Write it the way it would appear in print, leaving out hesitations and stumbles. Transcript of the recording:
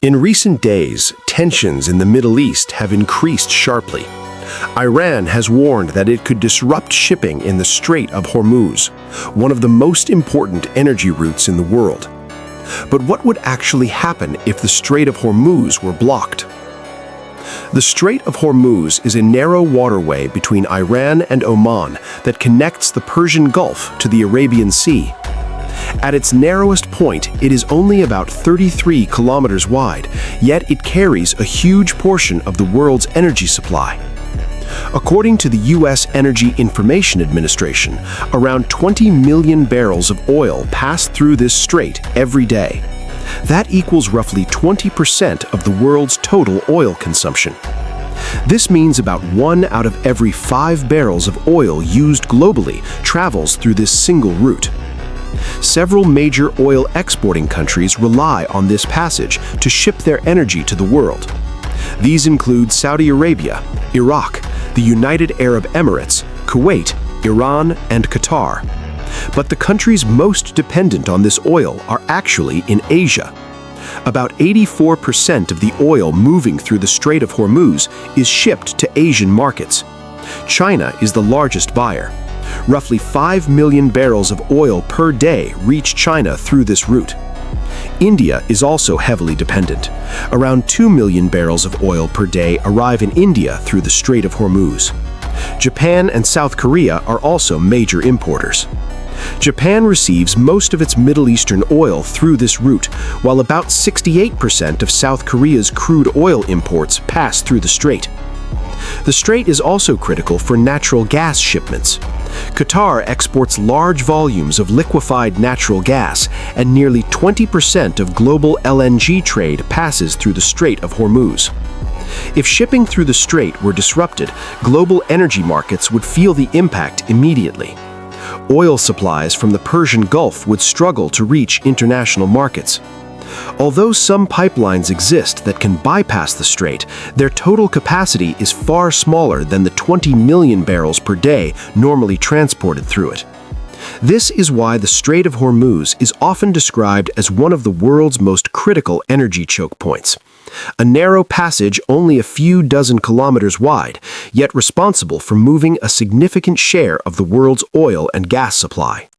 In recent days, tensions in the Middle East have increased sharply. Iran has warned that it could disrupt shipping in the Strait of Hormuz, one of the most important energy routes in the world. But what would actually happen if the Strait of Hormuz were blocked? The Strait of Hormuz is a narrow waterway between Iran and Oman that connects the Persian Gulf to the Arabian Sea. At its narrowest point, it is only about 33 kilometers wide, yet it carries a huge portion of the world's energy supply. According to the U.S. Energy Information Administration, around 20 million barrels of oil pass through this strait every day. That equals roughly 20% of the world's total oil consumption. This means about 1 out of every 5 barrels of oil used globally travels through this single route. Several major oil exporting countries rely on this passage to ship their energy to the world. These include Saudi Arabia, Iraq, the United Arab Emirates, Kuwait, Iran, and Qatar. But the countries most dependent on this oil are actually in Asia. About 84% of the oil moving through the Strait of Hormuz is shipped to Asian markets. China is the largest buyer. Roughly 5 million barrels of oil per day reach China through this route. India is also heavily dependent. Around 2 million barrels of oil per day arrive in India through the Strait of Hormuz. Japan and South Korea are also major importers. Japan receives most of its Middle Eastern oil through this route, while about 68% of South Korea's crude oil imports pass through the strait. The strait is also critical for natural gas shipments. Qatar exports large volumes of liquefied natural gas, and nearly 20% of global LNG trade passes through the Strait of Hormuz. If shipping through the strait were disrupted, global energy markets would feel the impact immediately. Oil supplies from the Persian Gulf would struggle to reach international markets. Although some pipelines exist that can bypass the strait, their total capacity is far smaller than the 20 million barrels per day normally transported through it. This is why the Strait of Hormuz is often described as one of the world's most critical energy choke points. A narrow passage only a few dozen kilometers wide, yet responsible for moving a significant share of the world's oil and gas supply.